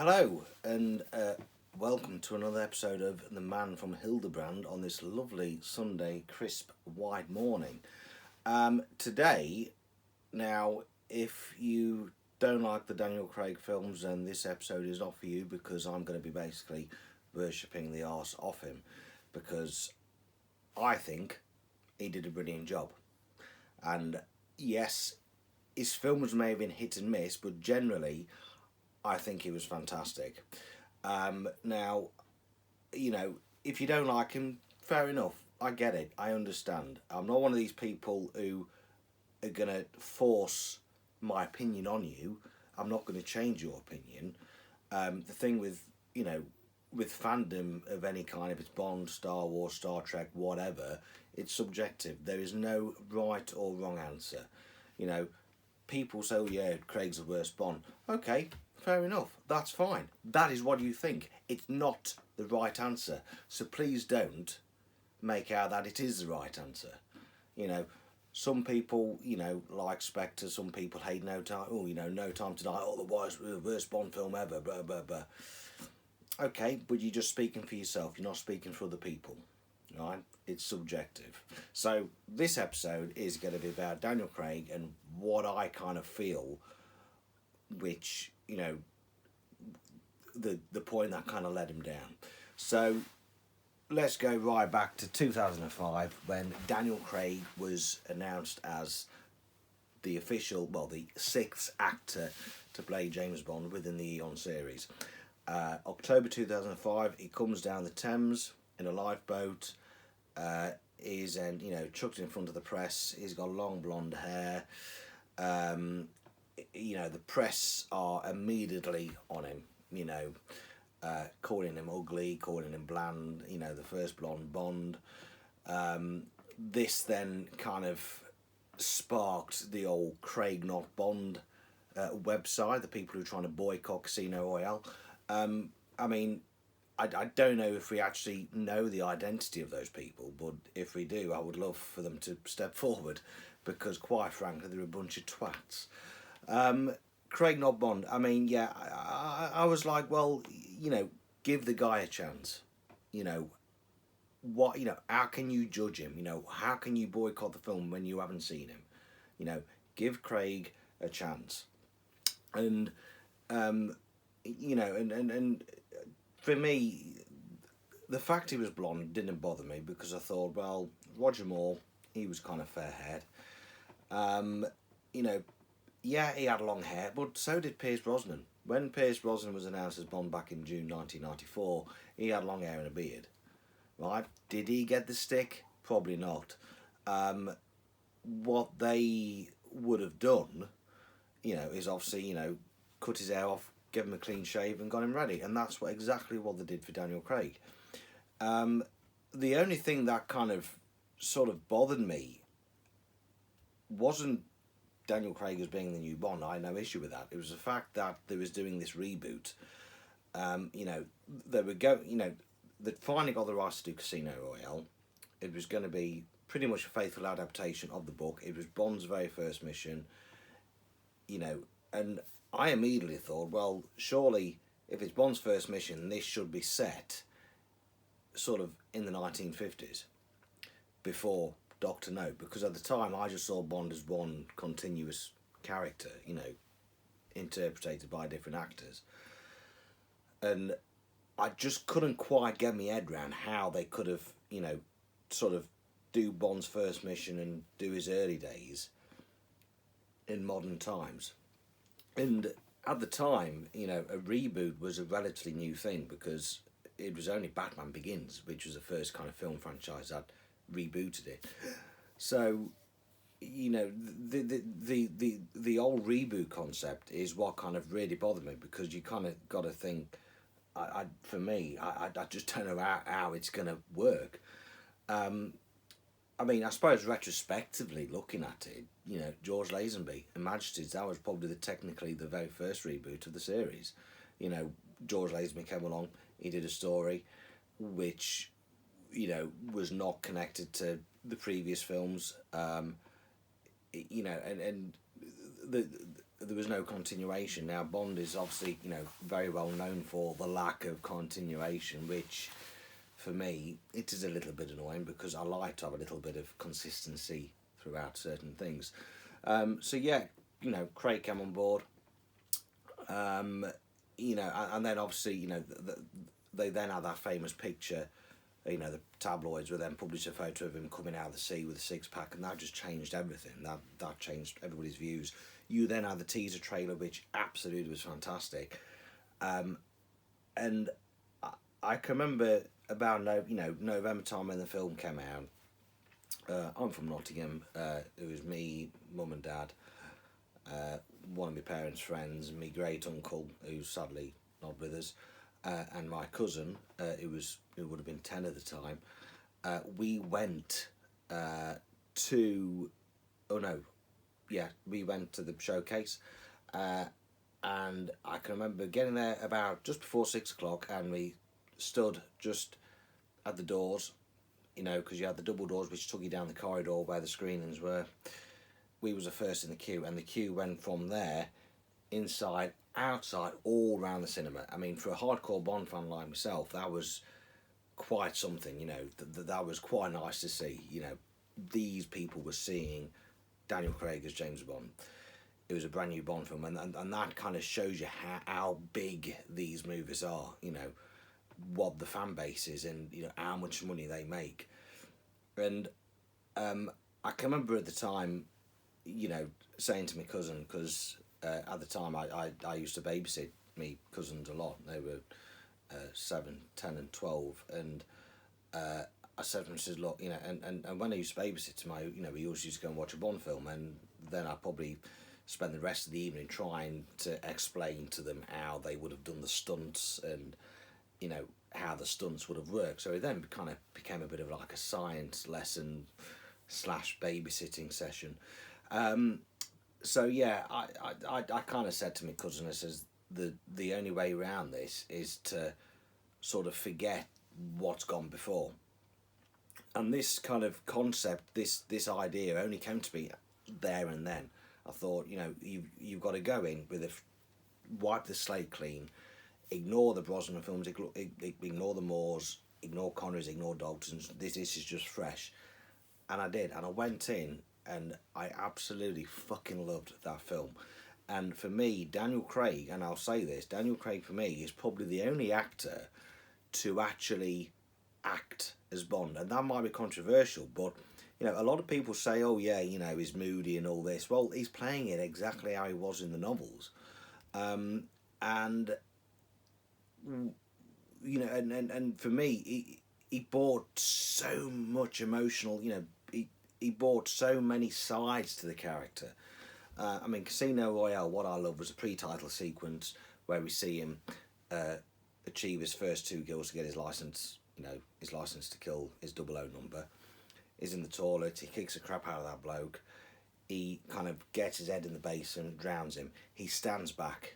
Hello, and welcome to another episode of The Man from Hildebrand on this lovely Sunday, crisp, white morning. Today, now, if you don't like the Daniel Craig films, then this episode is not for you because I'm going to be basically worshipping the arse off him because I think he did a brilliant job. And yes, his films may have been hit and miss, but generally, I think he was fantastic. Now, if you don't like him, fair enough. I get it. I understand. I'm not one of these people who are going to force my opinion on you. I'm not going to change your opinion. The thing with fandom of any kind, if it's Bond, Star Wars, Star Trek, whatever, it's subjective. There is no right or wrong answer. People say, oh yeah, Craig's the worst Bond. Okay, fair enough. That's fine. That is what you think. It's not the right answer. So please don't make out that it is the right answer. Some people, like Spectre. Some people hate No Time. Oh, No Time to Die. Oh, the worst Bond film ever. Blah blah blah. Okay, but you're just speaking for yourself. You're not speaking for other people. Right? It's subjective. So this episode is going to be about Daniel Craig and what I kind of feel, which the point that kind of let him down. So let's go right back to 2005 when Daniel Craig was announced as the sixth actor to play James Bond within the Eon series. October 2005, he comes down the Thames in a lifeboat. Is chucked in front of the press. He's got long blonde hair. The press are immediately on him. Calling him ugly, calling him bland. The first blonde Bond. This then kind of sparked the old Craig Not Bond website. The people who are trying to boycott Casino Royale. I don't know if we actually know the identity of those people, but if we do, I would love for them to step forward because, quite frankly, they're a bunch of twats. Craig Not Bond, I was like, well, give the guy a chance. How can you judge him? How can you boycott the film when you haven't seen him? Give Craig a chance. And, and for me, the fact he was blonde didn't bother me because I thought, well, Roger Moore, he was kind of fair-haired. He had long hair, but so did Pierce Brosnan. When Pierce Brosnan was announced as Bond back in June 1994, he had long hair and a beard. Right? Did he get the stick? Probably not. What they would have done, is obviously, cut his hair off, give him a clean shave and got him ready. And that's exactly what they did for Daniel Craig. The only thing that kind of sort of bothered me wasn't Daniel Craig as being the new Bond. I had no issue with that. It was the fact that they was doing this reboot. They'd finally got the rights to do Casino Royale. It was going to be pretty much a faithful adaptation of the book. It was Bond's very first mission. And I immediately thought, well, surely if it's Bond's first mission, this should be set sort of in the 1950s before Doctor No, because at the time I just saw Bond as one continuous character, interpreted by different actors. And I just couldn't quite get my head around how they could have, sort of do Bond's first mission and do his early days in modern times. And at the time, a reboot was a relatively new thing because it was only Batman Begins, which was the first kind of film franchise that rebooted it. So, the old reboot concept is what kind of really bothered me because you kind of got to think. I just don't know how it's going to work. I suppose retrospectively looking at it, George Lazenby, Her Majesty's, that was probably technically the very first reboot of the series. George Lazenby came along, he did a story which, was not connected to the previous films. And the there was no continuation. Now Bond is obviously, you know, very well known for the lack of continuation, which for me it is a little bit annoying because I like to have a little bit of consistency throughout certain things. So yeah, you know, Craig came on board. You know, and then obviously, you know, they then had that famous picture. You know, the tabloids would then publish a photo of him coming out of the sea with a six pack, and that just changed everything. That changed everybody's views. You then had the teaser trailer, which absolutely was fantastic, and I can remember about November time when the film came out. I'm from Nottingham. It was me, mum and dad, one of my parents' friends, my great uncle, who's sadly not with us, and my cousin, it would have been 10 at the time. We went to, oh no, yeah, we went to the showcase, and I can remember getting there about just before 6 o'clock, and we stood just at the doors, you know, because you had the double doors which took you down the corridor where the screenings were. We was the first in the queue, and the queue went from there, inside, outside, all around the cinema. I mean, for a hardcore Bond fan like myself, that was quite something, you know. That was quite nice to see. You know, these people were seeing Daniel Craig as James Bond. It was a brand new Bond film, and that kind of shows you how big these movies are, you know, what the fan base is, and, you know, how much money they make. And I can remember at the time, you know, saying to my cousin, because at the time I used to babysit me cousins a lot. They were 7, 10 and 12, and I said to him, I said, look, you know, and when I used to babysit him, you know, we always used to go and watch a Bond film, and then I probably spend the rest of the evening trying to explain to them how they would have done the stunts, and, you know, how the stunts would have worked. So it then kind of became a bit of like a science lesson / babysitting session. So yeah, I kind of said to my cousin, I says, the only way around this is to sort of forget what's gone before. And this kind of concept, this idea only came to me there and then. I thought, you know, you've got to go in with wipe the slate clean, ignore the Brosnan films, ignore the Moores, ignore Connerys, ignore Daltons. This is just fresh. And I did, and I went in, and I absolutely fucking loved that film. And for me, Daniel Craig, and I'll say this, Daniel Craig for me is probably the only actor to actually act as Bond. And that might be controversial, but, you know, a lot of people say, oh yeah, you know, he's moody and all this. Well, he's playing it exactly how he was in the novels. And, you know, and for me, he brought so much emotional, you know, he brought so many sides to the character. I mean, Casino Royale, what I love was a pre-title sequence where we see him achieve his first 2 kills to get his license, you know, his license to kill his 00 number. He's in the toilet, he kicks the crap out of that bloke. He kind of gets his head in the basin, drowns him. He stands back.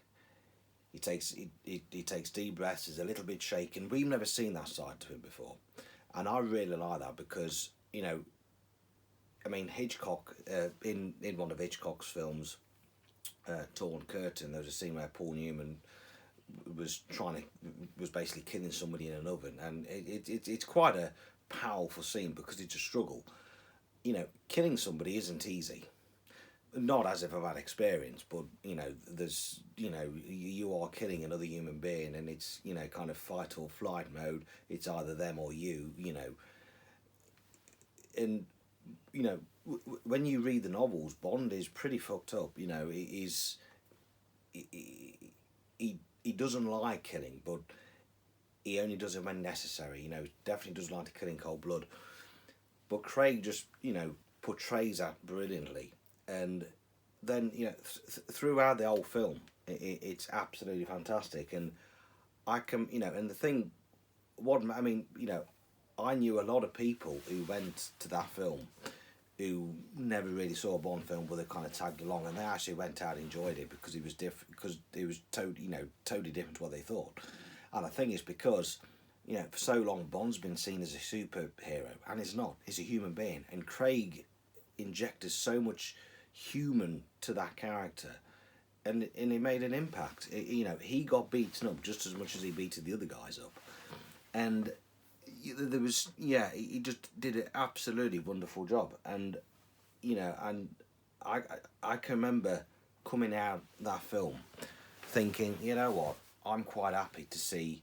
He takes deep breaths, he's a little bit shaken. We've never seen that side to him before. And I really like that because, you know, I mean, Hitchcock, in one of Hitchcock's films, Torn Curtain, there was a scene where Paul Newman was basically killing somebody in an oven, and it's quite a powerful scene because it's a struggle. You know, killing somebody isn't easy. Not as if I've had experience, but, you know, there's, you know, you are killing another human being, and it's, you know, kind of fight or flight mode. It's either them or you, you know. And, you know, when you read the novels, Bond is pretty fucked up. You know, he doesn't like killing, but he only does it when necessary. You know, definitely doesn't like to kill in cold blood. But Craig just, you know, portrays that brilliantly. And then, you know, throughout the whole film, it's absolutely fantastic. And I can, you know, and the thing, I mean, you know, I knew a lot of people who went to that film who never really saw a Bond film, but they kind of tagged along, and they actually went out and enjoyed it because it was different, because it was totally different to what they thought. And I think it's because, you know, for so long Bond's been seen as a superhero, and he's not. He's a human being, and Craig injected so much human to that character, and it made an impact. He got beaten up just as much as he beated the other guys up, and there was he just did an absolutely wonderful job. And and I can remember coming out that film thinking, you know what, I'm quite happy to see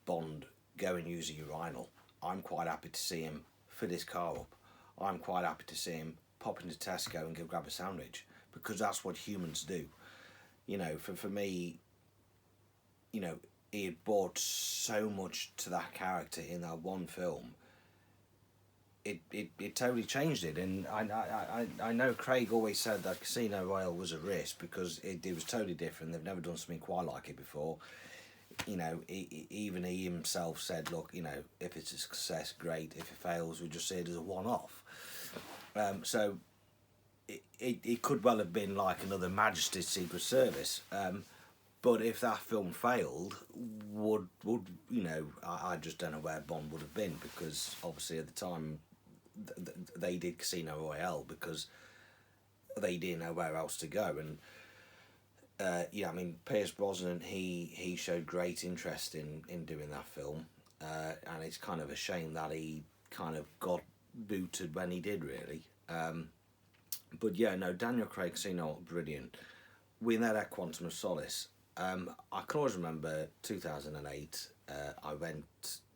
Bond go and use a urinal. I'm quite happy to see him fill his car up. I'm quite happy to see him pop into Tesco and go grab a sandwich, because that's what humans do. For me, he had brought so much to that character in that one film. It totally changed it, and I know Craig always said that Casino Royale was a risk because it was totally different. They've never done something quite like it before. Even he himself said, look, if it's a success, great. If it fails, we just see it as a one-off. So it could well have been like another Majesty's Secret Service. But if that film failed, would I just don't know where Bond would have been, because obviously at the time they did Casino Royale because they didn't know where else to go. And Pierce Brosnan, he showed great interest in doing that film, and it's kind of a shame that he kind of got booted when he did, really. But yeah, no, Daniel Craig, brilliant. We then had Quantum of Solace. I can always remember 2008. I went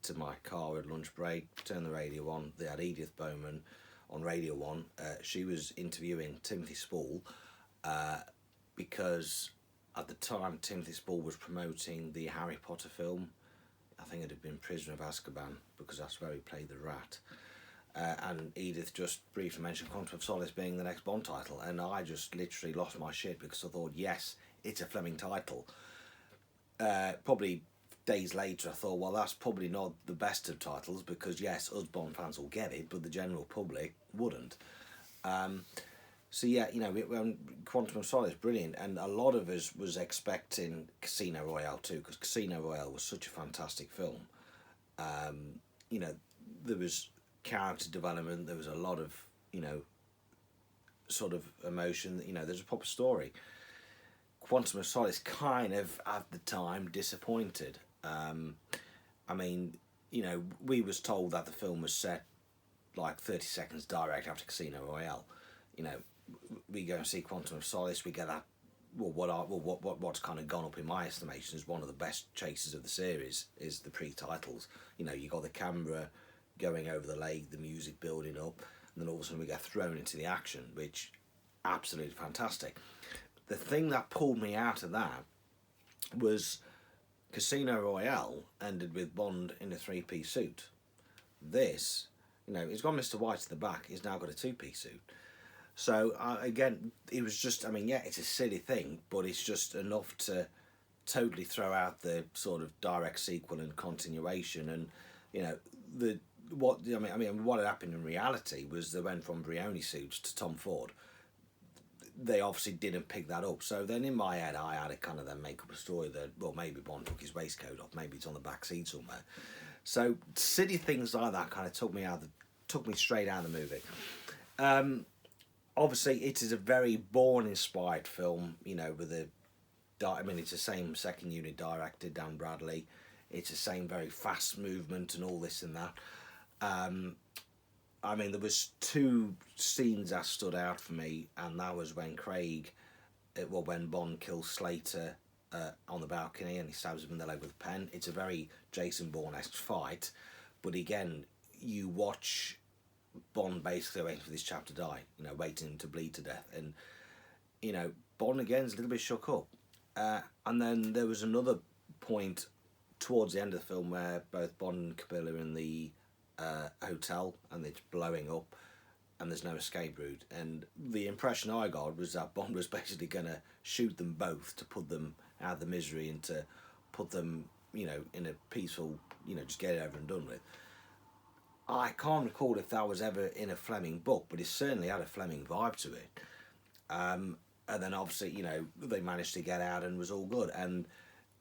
to my car at lunch break, turned the radio on. They had Edith Bowman on Radio 1. She was interviewing Timothy Spall, because at the time Timothy Spall was promoting the Harry Potter film. I think it had been Prisoner of Azkaban, because that's where he played the rat. And Edith just briefly mentioned Quantum of Solace being the next Bond title, and I just literally lost my shit, because I thought, yes, it's a Fleming title. Probably days later I thought, well, that's probably not the best of titles, because yes, us Bond fans will get it, but the general public wouldn't. So yeah, Quantum of Solace, brilliant, and a lot of us was expecting Casino Royale too, because Casino Royale was such a fantastic film. There was character development, there was a lot of, sort of emotion, there's a proper story. Quantum of Solace kind of, at the time, disappointed. We was told that the film was set like 30 seconds direct after Casino Royale. We go and see Quantum of Solace, we get that, what's kind of gone up in my estimation as one of the best chases of the series is the pre-titles. You got the camera going over the lake, the music building up, and then all of a sudden we get thrown into the action, which absolutely fantastic. The thing that pulled me out of that was Casino Royale ended with Bond in a three-piece suit. This, he's got Mr. White at the back, he's now got a two-piece suit. So, again, it was just, it's a silly thing, but it's just enough to totally throw out the sort of direct sequel and continuation. And, what had happened in reality was they went from Brioni suits to Tom Ford. They obviously didn't pick that up. So then in my head, I had a kind of then make up a story that, well, maybe Bond took his waistcoat off, maybe it's on the back seat somewhere. So silly things like that kind of took me straight out of the movie. Obviously, it is a very Bourne-inspired film, with it's the same second unit director, Dan Bradley. It's the same very fast movement and all this and that. There was two scenes that stood out for me, and that was when when Bond kills Slater on the balcony and he stabs him in the leg with a pen. It's a very Jason Bourne-esque fight, but again, you watch Bond basically waiting for this chap to die, waiting to bleed to death, and Bond again's a little bit shook up. And then there was another point towards the end of the film where both Bond and Camilla are in the hotel and it's blowing up and there's no escape route, and the impression I got was that Bond was basically going to shoot them both to put them out of the misery and to put them in a peaceful, just get it over and done with. I can't recall if that was ever in a Fleming book, but it certainly had a Fleming vibe to it. And then obviously, they managed to get out and was all good. And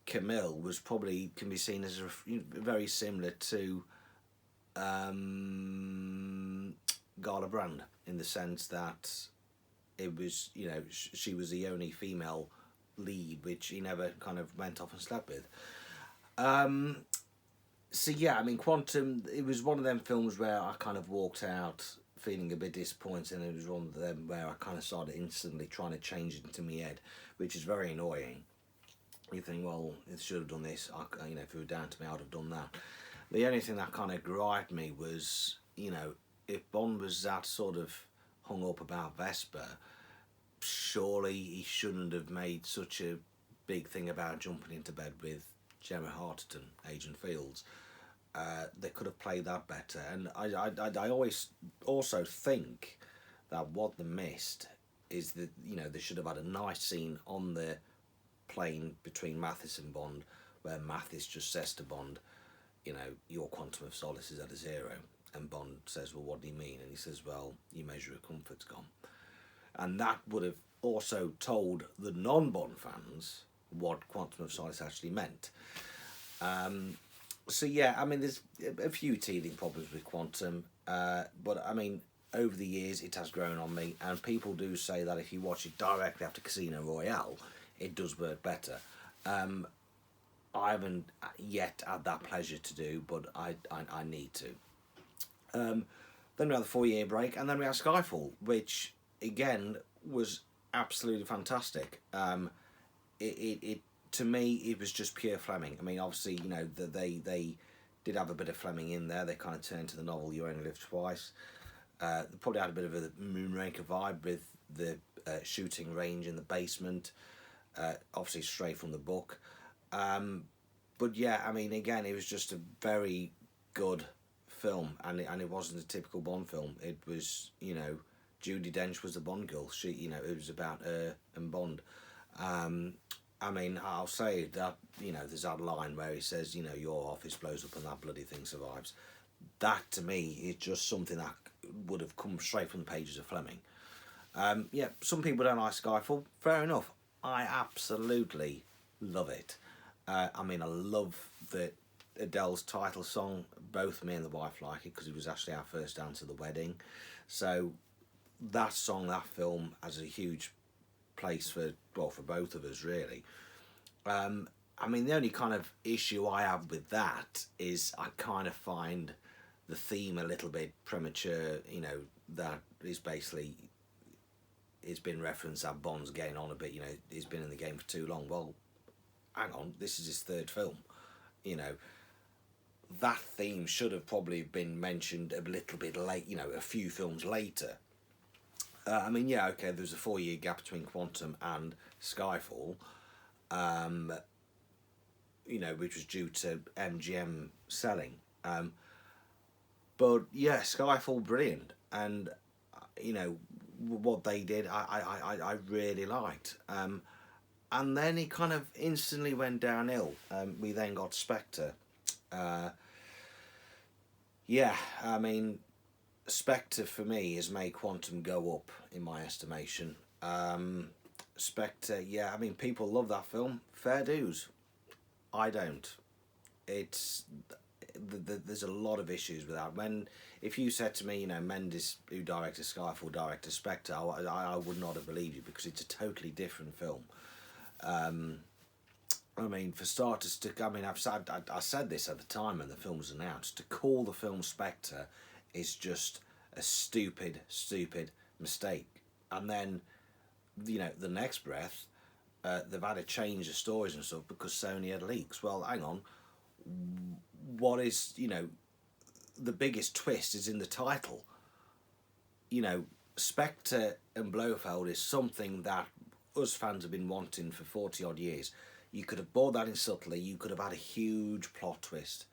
Camille was probably can be seen as very similar to Hildebrand in the sense that it was, she was the only female lead, which he never kind of went off and slept with. Um, so yeah, I mean, Quantum, it was one of them films where I kind of walked out feeling a bit disappointed, and it was one of them where I kind of started instantly trying to change it into my head, which is very annoying. You think, well, it should have done this. If it were down to me, I'd have done that. The only thing that kind of griped me was, if Bond was that sort of hung up about Vesper, surely he shouldn't have made such a big thing about jumping into bed with Gemma Arterton, Agent Fields. They could have played that better, and I always also think that what they missed is that they should have had a nice scene on the plane between Mathis and Bond, where Mathis just says to Bond, your quantum of solace is at a zero, and Bond says, well, what do you mean? And he says, well, your measure of comfort's gone. And that would have also told the non-Bond fans what quantum of solace actually meant. So yeah, I mean, there's a few teething problems with Quantum, but I mean, over the years it has grown on me, and people do say that if you watch it directly after Casino Royale, it does work better. I haven't yet had that pleasure to do, but I need to. Then we had the 4-year break, and then we had Skyfall, which again was absolutely fantastic. It to me, it was just pure Fleming. I mean, obviously, they did have a bit of Fleming in there. They kind of turned to the novel You Only Live Twice. They probably had a bit of a Moonraker vibe with the shooting range in the basement, obviously straight from the book. But yeah, I mean, again, it was just a very good film, and it wasn't a typical Bond film. It was, Judi Dench was the Bond girl. She, it was about her and Bond. I mean, I'll say that, there's that line where he says, your office blows up and that bloody thing survives. That, to me, is just something that would have come straight from the pages of Fleming. Yeah, some people don't like Skyfall. Fair enough. I absolutely love it. I mean, I love Adele's title song. Both me and the wife like it because it was actually our first dance at the wedding. So that song, that film, has a huge place for both of us, really. I mean, the only kind of issue I have with that is I kind of find the theme a little bit premature. That is basically, it's been referenced that Bond's getting on a bit. He's been in the game for too long. Well, hang on, this is his third film. That theme should have probably been mentioned a little bit late. A few films later. I mean, yeah, okay, there's a 4-year gap between Quantum and Skyfall, which was due to MGM selling. But yeah, Skyfall, brilliant. And, what they did, I really liked. And then it kind of instantly went downhill. We then got Spectre. Yeah, I mean, Spectre for me has made Quantum go up in my estimation. Spectre, yeah, I mean, people love that film. Fair dues. I don't. It's there's a lot of issues with that. If you said to me, Mendes, who directed Skyfall, directed Spectre, I would not have believed you because it's a totally different film. I mean, for starters, I said this at the time when the film was announced. To call the film Spectre is just a stupid mistake. And then, the next breath, they've had to change the stories and stuff because Sony had leaks. Well, hang on. What is, the biggest twist is in the title. Spectre and Blofeld is something that us fans have been wanting for 40 odd years. You could have brought that in subtly. You could have had a huge plot twist.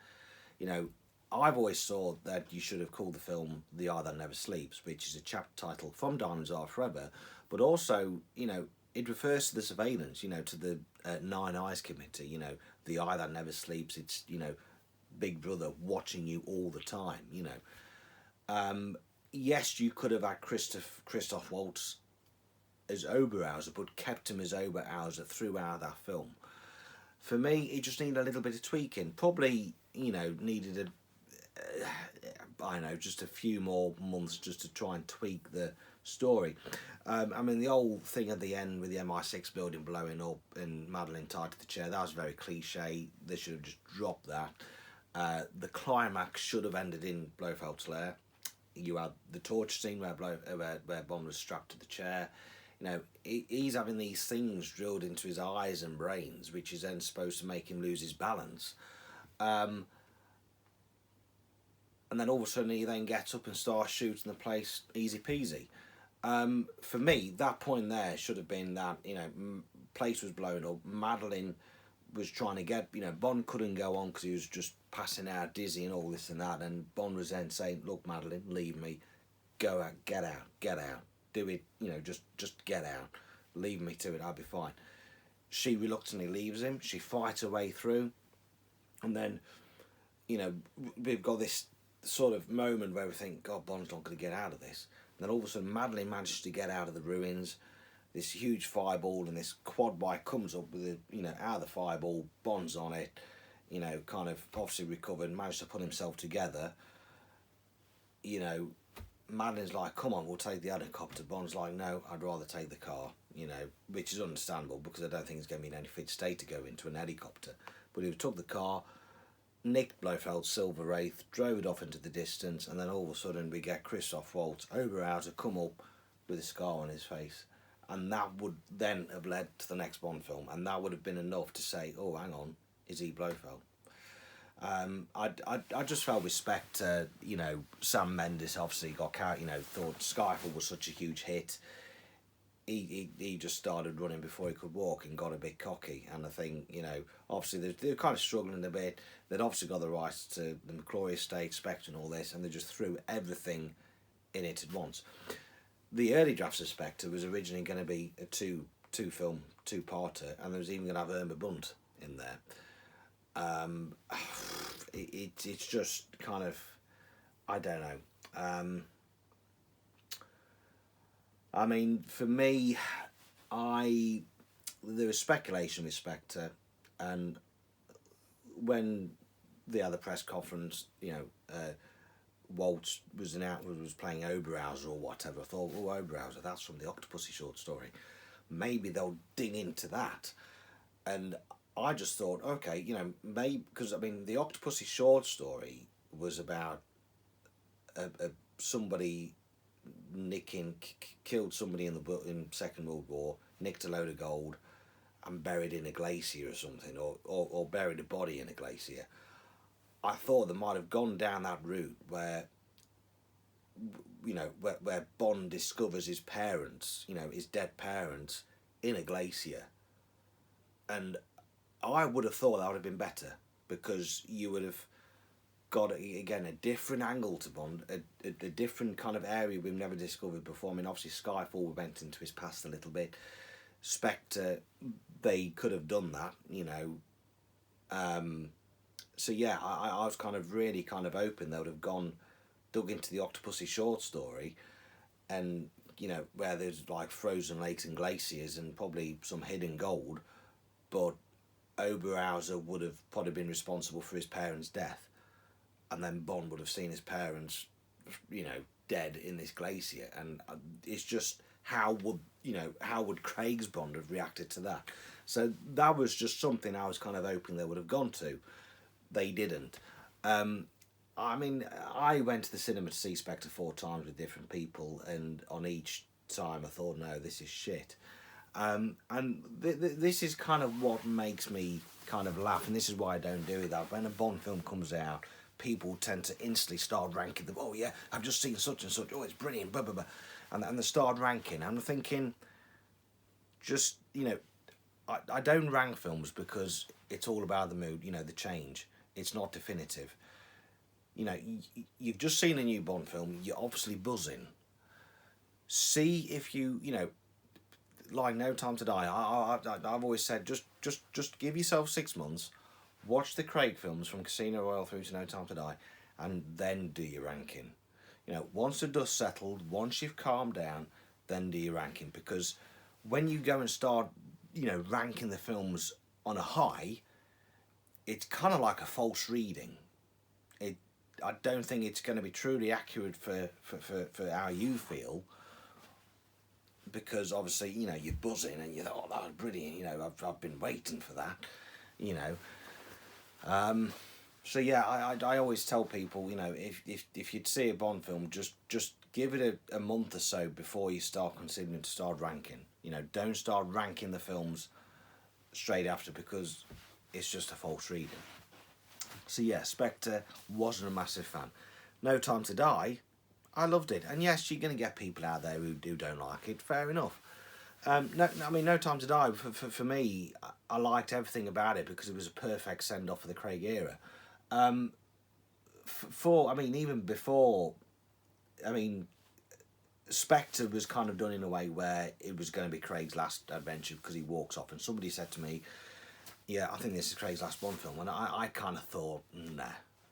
I've always thought that you should have called the film The Eye That Never Sleeps, which is a chapter title from Diamonds Are Forever, but also, it refers to the surveillance, to the Nine Eyes Committee, the eye that never sleeps. It's, Big Brother watching you all the time, Yes, you could have had Christoph Waltz as Oberhauser, but kept him as Oberhauser throughout that film. For me, it just needed a little bit of tweaking. Probably, needed just a few more months just to try and tweak the story. I mean, the whole thing at the end with the MI6 building blowing up and Madeline tied to the chair, that was very cliche. They should have just dropped that. The climax should have ended in Blofeld's lair. You had the torture scene where Bond was strapped to the chair. You know, he's having these things drilled into his eyes and brains, which is then supposed to make him lose his balance. And then all of a sudden he then gets up and starts shooting the place easy peasy. For me, that point there should have been that, you know, place was blown up. Madeline was trying to get, you know, Bond couldn't go on because he was just passing out, dizzy and all this and that. And Bond was then saying, look, Madeline, leave me. Go out, get out. Do it, you know, just get out. Leave me to it, I'll be fine. She reluctantly leaves him. She fights her way through. And then, you know, we've got this sort of moment where we think, God, Bond's not going to get out of this. And then all of a sudden, Madeline manages to get out of the ruins. This huge fireball and this quad bike comes up with, you know, out of the fireball, Bond's on it, you know, kind of obviously recovered, managed to put himself together. You know, Madeline's like, come on, we'll take the helicopter. Bond's like, no, I'd rather take the car, you know, which is understandable because I don't think he's going to be in any fit state to go into an helicopter. But he took the car, nicked Blofeld's silver wraith, drove it off into the distance, and then all of a sudden we get Christoph Waltz, Oberhauser, come up with a scar on his face. And that would then have led to the next Bond film, and that would have been enough to say, oh, hang on, is he Blofeld? I just felt respect to, you know, Sam Mendes obviously got carried, you know, thought Skyfall was such a huge hit. He just started running before he could walk and got a bit cocky. And I think, you know, obviously they're kind of struggling a bit. They'd obviously got the rights to the McClory estate, Spectre and all this, and they just threw everything in it at once. The early drafts of Spectre was originally going to be a two-film, two-parter, and there was even going to have Irma Bunt in there. It's just kind of, I don't know. I mean, for me, there was speculation with Spectre, and when they had the press conference, you know, Waltz was playing Oberhauser or whatever. I thought, oh, Oberhauser, that's from the Octopussy short story. Maybe they'll dig into that. And I just thought, okay, you know, maybe, because I mean, the Octopussy short story was about somebody killed somebody in Second World War, nicked a load of gold, and buried in a glacier or something, or buried a body in a glacier. I thought they might have gone down that route where, you know, where Bond discovers his parents, you know, his dead parents, in a glacier. And I would have thought that would have been better, because you would have got, again, a different angle to Bond, a different kind of area we've never discovered before. I mean, obviously Skyfall went into his past a little bit. Spectre, they could have done that, you know. So yeah, I was kind of really kind of hoping they would have dug into the Octopussy short story, and, you know, where there's like frozen lakes and glaciers and probably some hidden gold, but Oberhauser would have probably been responsible for his parents' death, and then Bond would have seen his parents, you know, dead in this glacier, and it's just how would Craig's Bond have reacted to that? So that was just something I was kind of hoping they would have gone to. They didn't. I mean, I went to the cinema to see Spectre 4 times with different people, and on each time I thought, no, this is shit. And this is kind of what makes me kind of laugh, and this is why I don't do that. When a Bond film comes out, people tend to instantly start ranking them. Oh yeah, I've just seen such and such. Oh, it's brilliant, blah blah blah, and they start ranking. And I'm thinking, just, you know, I don't rank films because it's all about the mood, you know, the change. It's not definitive. You know, you've just seen a new Bond film. You're obviously buzzing. See if you know, like No Time to Die. I've always said just give yourself 6 months, watch the Craig films from Casino Royale through to No Time to Die, and then do your ranking. You know, once the dust settled, once you've calmed down, then do your ranking. Because when you go and start, you know, ranking the films on a high, it's kind of like a false reading. I don't think it's going to be truly accurate for how you feel, because obviously, you know, you're buzzing and you thought, oh, that was brilliant, you know, I've been waiting for that, you know. So yeah, I always tell people, you know, if you'd see a Bond film, just give it a month or so before you start considering to start ranking. You know, don't start ranking the films straight after, because it's just a false reading. So yeah, Spectre, wasn't a massive fan. No Time to Die, I loved it. And yes, you're going to get people out there who don't like it. Fair enough. No Time to Die, for me, I liked everything about it because it was a perfect send-off for the Craig era. Even before, I mean, Spectre was kind of done in a way where it was going to be Craig's last adventure because he walks off. And somebody said to me, yeah, I think this is Craig's last Bond film. And I kind of thought, nah.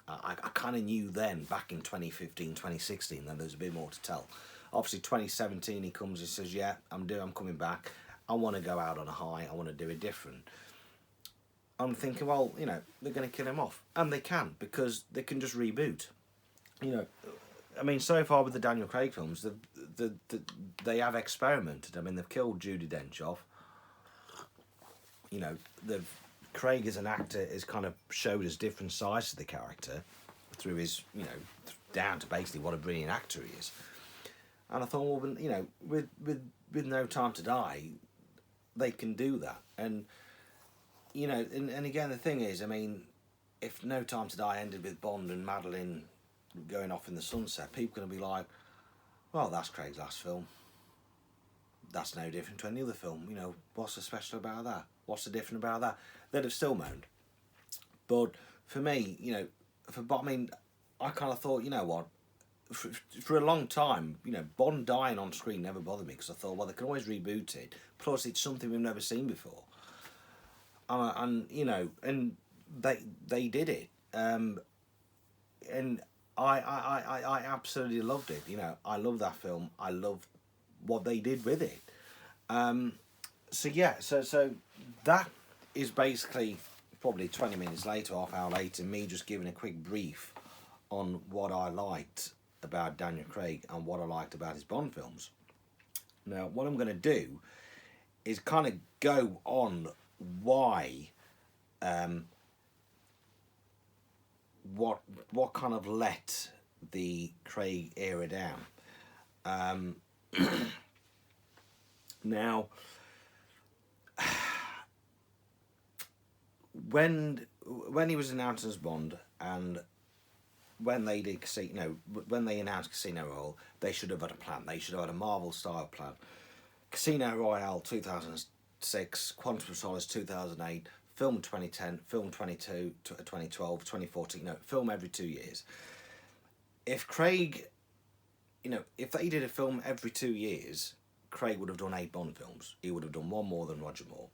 I kind of knew then, back in 2015, 2016, that there was a bit more to tell. Obviously, 2017, he comes and says, yeah, I'm coming back. I want to go out on a high. I want to do it different. I'm thinking, well, you know, they're going to kill him off. And they can, because they can just reboot. You know, I mean, so far with the Daniel Craig films, they have experimented. I mean, they've killed Judi Dench off. You know, Craig as an actor is kind of showed as different sides to the character through his, you know, down to basically what a brilliant actor he is. And I thought, well, you know, with No Time to Die, they can do that. And, you know, and again, the thing is, I mean, if No Time to Die ended with Bond and Madeline going off in the sunset, people are going to be like, well, that's Craig's last film. That's no different to any other film. You know, what's so special about that? What's so different about that? They'd have still moaned. But for me, you know, I kind of thought, you know what, for a long time, you know, Bond dying on screen never bothered me, because I thought, well, they can always reboot it. Plus, it's something we've never seen before. And you know, and they did it. And I absolutely loved it. You know, I love that film. I love what they did with it. So that is basically probably 20 minutes later, half hour later, me just giving a quick brief on what I liked about Daniel Craig and what I liked about his Bond films. Now, what I'm going to do is kind of go on why, what kind of let the Craig era down. Now, when he was announced as Bond, and when they did when they announced Casino Royale, they should have had a plan. They should have had a Marvel style plan. Casino Royale 2006, Quantum of Solace 2008, film 2010, film 2012, 2014. No, film every 2 years. If Craig, you know, if they did a film every 2 years, Craig would have done 8 Bond films. He would have done one more than Roger Moore.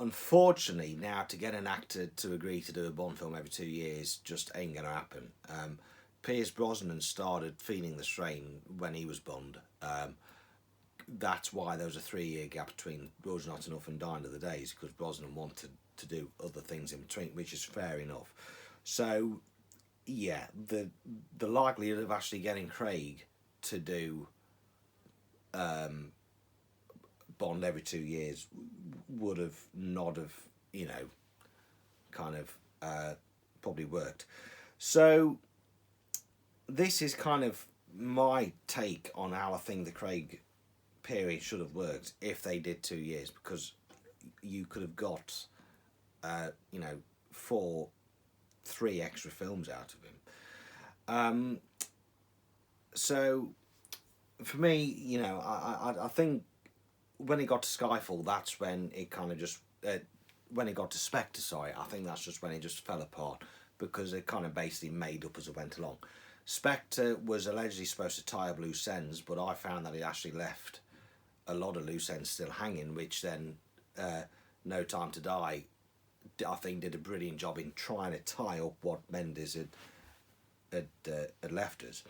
Unfortunately, now to get an actor to agree to do a Bond film every 2 years just ain't going to happen. Pierce Brosnan started feeling the strain when he was Bond. That's why there was a 3-year gap between Drugs Not Enough and Dying of the Days, because Brosnan wanted to do other things in between, which is fair enough. So, yeah, the likelihood of actually getting Craig to do Bond every 2 years would have not have, you know, kind of probably worked. So this is kind of my take on how I think the Craig period should have worked if they did 2 years, because you could have got, you know, 3 extra films out of him. So for me, you know, I think when it got to Skyfall, that's when it kind of just, when it got to Spectre, sorry, I think that's just when it just fell apart, because it kind of basically made up as it went along. Spectre was allegedly supposed to tie up loose ends, but I found that it actually left a lot of loose ends still hanging, which then No Time to Die, I think, did a brilliant job in trying to tie up what Mendes had left us.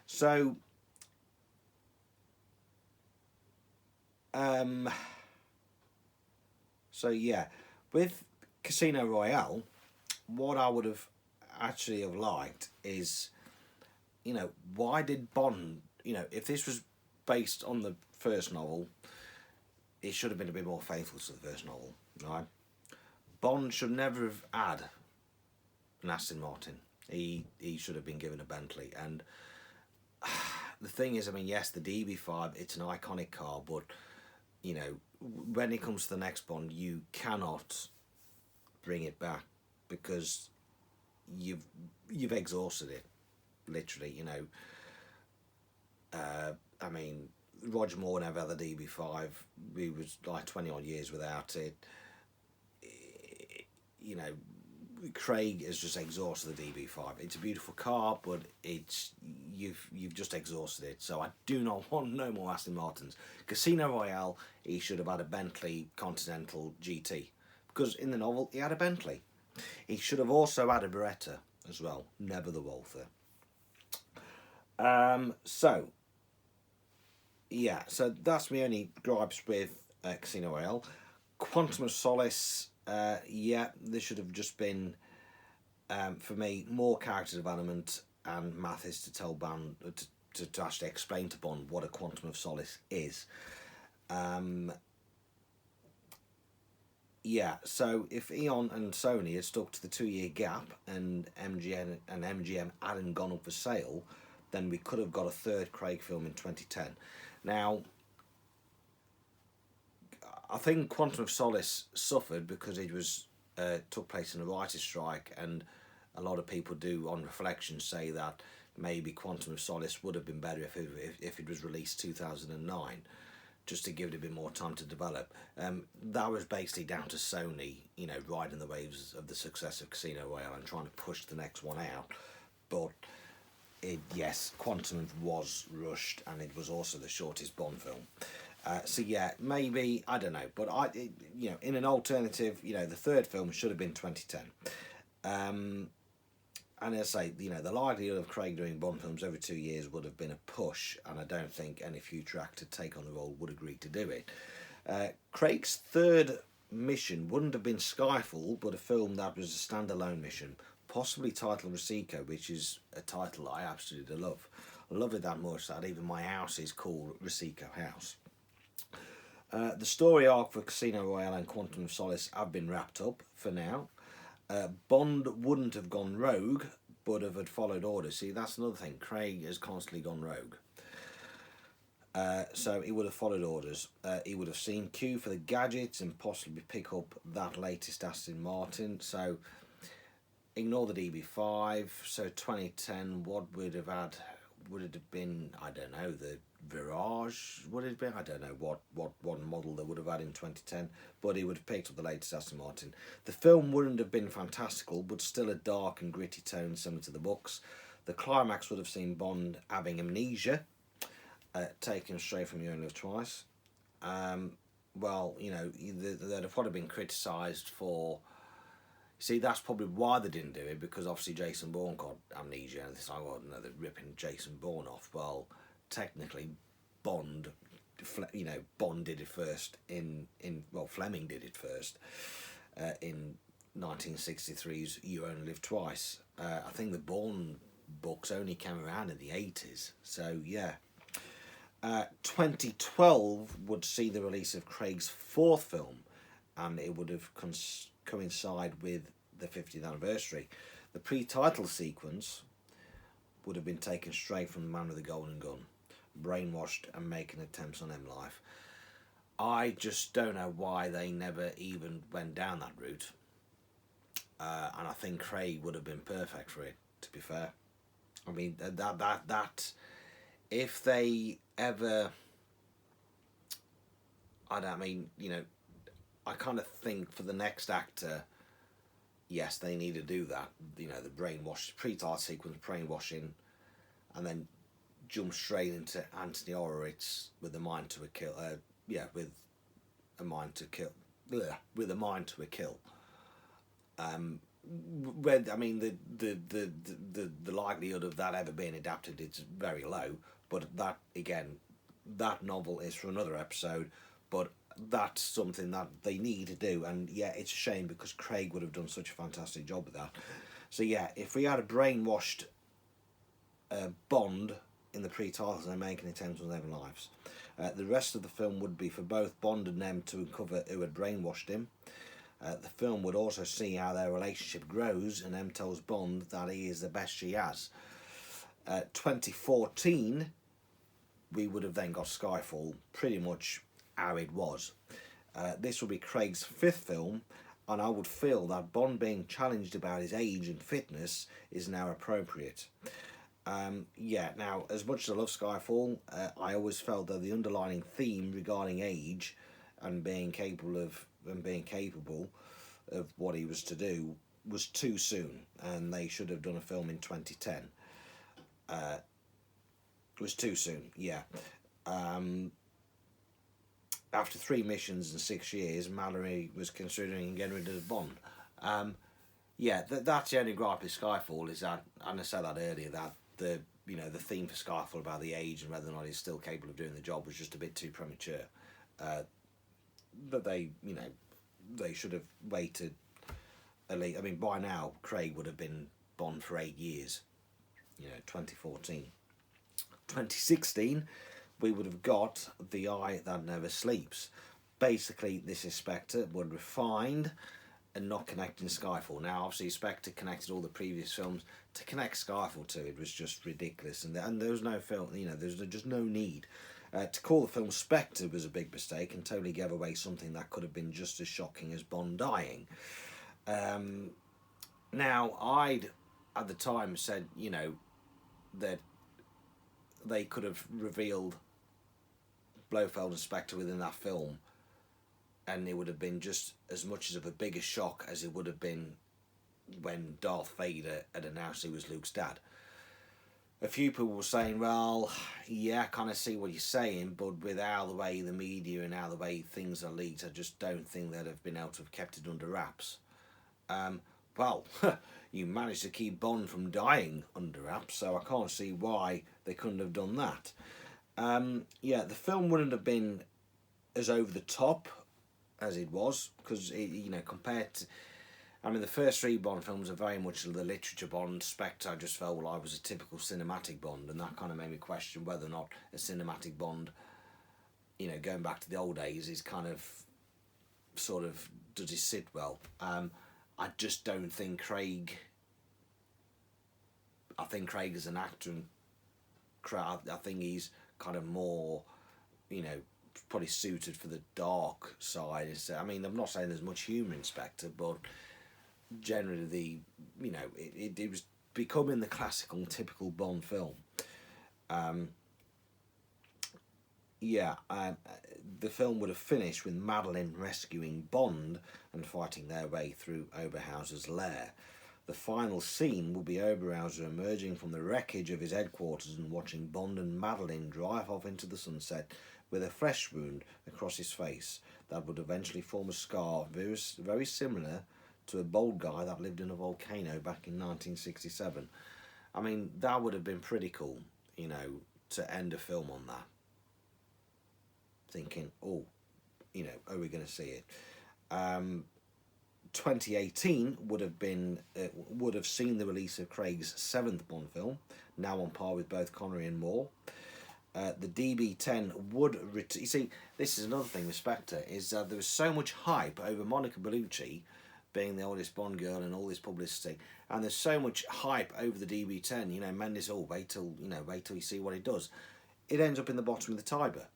So yeah, with Casino Royale, what I would have actually have liked is, you know, why did Bond, you know, if this was based on the first novel, it should have been a bit more faithful to the first novel, right? Bond should never have had an Aston Martin. He should have been given a Bentley. And the thing is, I mean, yes, the DB5, it's an iconic car, but, you know, when it comes to the next Bond, you cannot bring it back because you've exhausted it, literally, you know. I mean, Roger Moore never had the DB5. We was like 20 odd years without it. You know, Craig has just exhausted the DB5. It's a beautiful car, but it's you've just exhausted it. So I do not want no more Aston Martins. Casino Royale, he should have had a Bentley Continental GT, because in the novel he had a Bentley. He should have also had a Beretta as well, never the Walther. So yeah, so that's my only gripes with Casino Royale. Quantum of Solace, yeah, there should have just been, for me, more character development and Mathis to tell Bond, to actually explain to Bond what a Quantum of Solace is. Yeah, so if Eon and Sony had stuck to the 2-year gap and MGM hadn't gone up for sale, then we could have got a third Craig film in 2010. Now, I think Quantum of Solace suffered because it was took place in a writer's strike, and a lot of people do, on reflection, say that maybe Quantum of Solace would have been better if it was released 2009, just to give it a bit more time to develop. That was basically down to Sony, you know, riding the waves of the success of Casino Royale and trying to push the next one out. But yes, Quantum was rushed, and it was also the shortest Bond film. So yeah, maybe, I don't know, but you know, in an alternative, you know, the third film should have been 2010. And as I say, you know, the likelihood of Craig doing Bond films every 2 years would have been a push, and I don't think any future actor to take on the role would agree to do it. Craig's third mission wouldn't have been Skyfall, but a film that was a standalone mission, possibly titled Rosico, which is a title I absolutely love. I love it that much that even my house is called Rosico House. The story arc for Casino Royale and Quantum of Solace have been wrapped up for now. Bond wouldn't have gone rogue, but have had followed orders. See, that's another thing. Craig has constantly gone rogue. So he would have followed orders. He would have seen Q for the gadgets and possibly pick up that latest Aston Martin. So ignore the DB5. So 2010, what would have had? Would it have been, I don't know, the Virage? Would it have been? I don't know what model they would have had in 2010, but he would have picked up the latest Aston Martin. The film wouldn't have been fantastical, but still a dark and gritty tone similar to the books. The climax would have seen Bond having amnesia, taken straight from You Only Live Twice. Well, you know, they'd have probably been criticised for... See, that's probably why they didn't do it, because obviously Jason Bourne got amnesia, and it's like, well, no, they're ripping Jason Bourne off. Well, technically, Bond, you know, Bond did it first well, Fleming did it first in 1963's You Only Live Twice. I think the Bourne books only came around in the 80s, so yeah. 2012 would see the release of Craig's fourth film, and it would have coincide with the 50th anniversary. The pre-title sequence would have been taken straight from The Man with the Golden Gun, brainwashed and making attempts on M-Life. I just don't know why they never even went down that route. And I think Craig would have been perfect for it, to be fair. I mean, that if they ever... I mean, you know, I kind of think for the next actor, yes, they need to do that. You know, the brainwash, pre-title sequence, brainwashing, and then jump straight into Anthony Horowitz with a mind to a kill. With a mind to kill. With a mind to a kill. Where, I mean, the likelihood of that ever being adapted is very low. But that, again, that novel is for another episode. But that's something that they need to do, and yeah, it's a shame because Craig would have done such a fantastic job with that. So yeah, if we had a brainwashed Bond in the pre-titles and make an attempt on their lives. The rest of the film would be for both Bond and them to uncover who had brainwashed him. The film would also see how their relationship grows, and M tells Bond that he is the best she has. 2014, we would have then got Skyfall, pretty much how it was. This will be Craig's 5th film, and I would feel that Bond being challenged about his age and fitness is now appropriate. Now, as much as I love Skyfall, I always felt that the underlying theme regarding age and being capable of what he was to do was too soon, and they should have done a film in 2010. It was too soon, yeah. After 3 missions and 6 years, Mallory was considering getting rid of Bond. That's the only gripe with Skyfall, is that, and I said that earlier, that the theme for Skyfall about the age and whether or not he's still capable of doing the job was just a bit too premature. But they should have waited at least. I mean, by now Craig would have been Bond for 8 years. 2014. 2016, we would have got The Eye That Never Sleeps. Basically, this is Spectre, but refined and not connecting Skyfall. Now, obviously, Spectre connected all the previous films. To connect Skyfall to it was just ridiculous, and there was no film. There's just no need. To call the film Spectre was a big mistake and totally gave away something that could have been just as shocking as Bond dying. Now, I'd at the time said, that they could have revealed Blofeld and Spectre within that film, and it would have been just as much of a bigger shock as it would have been when Darth Vader had announced he was Luke's dad. A few people were saying, well, yeah, I kind of see what you're saying, but with how the way the media and how the way things are leaked, I just don't think they'd have been able to have kept it under wraps. You managed to keep Bond from dying under wraps, so I can't see why they couldn't have done that. The film wouldn't have been as over the top as it was, because compared to, the first 3 Bond films are very much the literature Bond. Spectre, I just felt, I was a typical cinematic Bond, and that kind of made me question whether or not a cinematic Bond, going back to the old days, is kind of, sort of, does it sit well? I just don't think Craig. I think Craig is an actor, and I think he's kind of more, probably suited for the dark side. I'm not saying there's much humour in Spectre, but generally it was becoming the classical, typical Bond film. The film would have finished with Madeline rescuing Bond and fighting their way through Oberhauser's lair. The final scene will be Oberhauser emerging from the wreckage of his headquarters and watching Bond and Madeline drive off into the sunset with a flesh wound across his face that would eventually form a scar very similar to a bald guy that lived in a volcano back in 1967. That would have been pretty cool, to end a film on that. Thinking, are we going to see it? 2018 would have seen the release of Craig's 7th Bond film, now on par with both Connery and Moore. The DB10 would you see, this is another thing with Spectre, is there was so much hype over Monica Bellucci being the oldest Bond girl and all this publicity, and there's so much hype over the DB10. Mendes, wait till you see what it does. It ends up in the bottom of the Tiber.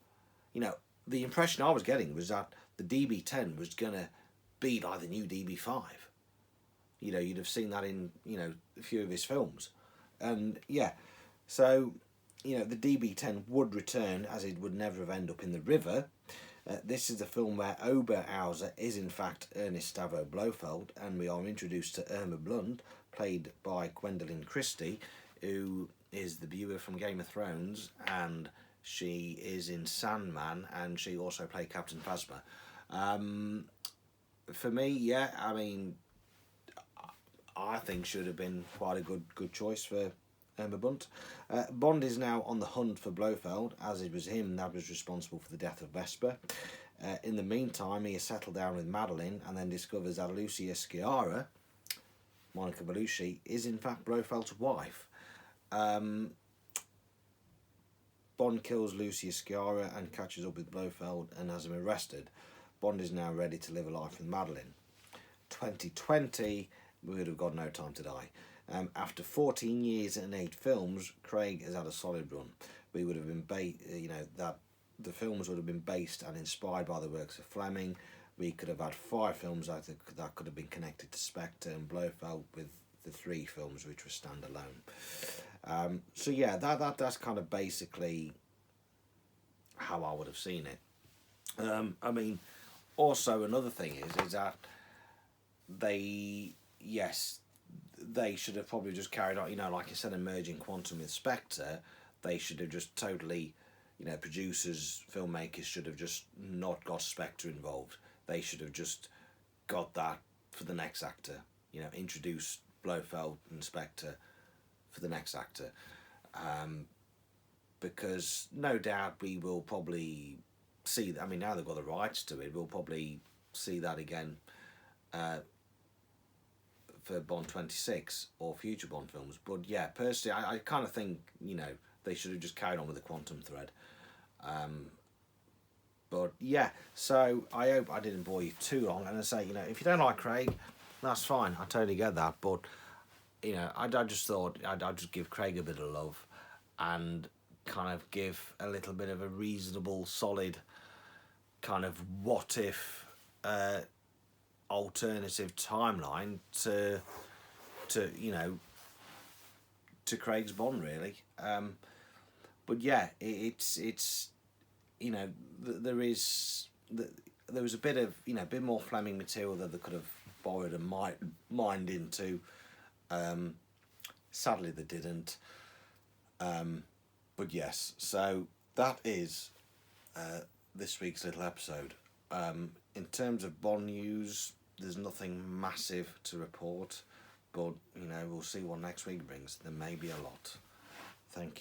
The impression I was getting was that the DB10 was going to be like the new DB5. You'd have seen that in, a few of his films. And, so, the DB10 would return, as it would never have ended up in the river. This is the film where Oberhauser is, in fact, Ernest Stavro Blofeld, and we are introduced to Irma Blunt, played by Gwendoline Christie, who is the viewer from Game of Thrones, and she is in Sandman, and she also played Captain Phasma. For me, I think should have been quite a good choice for Irma Blunt. Bond is now on the hunt for Blofeld, as it was him that was responsible for the death of Vesper. In the meantime, he has settled down with Madeline and then discovers that Lucia Sciarra, Monica Bellucci, is in fact Blofeld's wife. Bond kills Lucia Sciarra and catches up with Blofeld and has him arrested. Bond is now ready to live a life with Madeline. 2020, we would have got No Time to Die. After 14 years and 8 films, Craig has had a solid run. We would have been, that the films would have been based and inspired by the works of Fleming. We could have had 5 films that could have been connected to Spectre and Blofeld, with the 3 films which were standalone. So yeah, that's kind of basically how I would have seen it. I mean, also another thing is that they should have probably just carried on, like I said, in merging Quantum with Spectre. They should have just totally, producers, filmmakers should have just not got Spectre involved. They should have just got that for the next actor, introduce Blofeld and Spectre for the next actor. Because no doubt we will probably see, now they've got the rights to it, we'll probably see that again for Bond 26 or future Bond films. But yeah, personally, I kind of think, they should have just carried on with the Quantum thread. But yeah, so I hope I didn't bore you too long. And I say, if you don't like Craig, that's fine. I totally get that. But, I just thought I'd just give Craig a bit of love and kind of give a little bit of a reasonable, solid kind of what if alternative timeline to Craig's Bond, really. But yeah, it's there was a bit of a bit more Fleming material that they could have borrowed and mined into. Sadly, they didn't. But yes, so that is this week's little episode. In terms of Bond news, there's nothing massive to report, but we'll see what next week brings. There may be a lot. Thank you.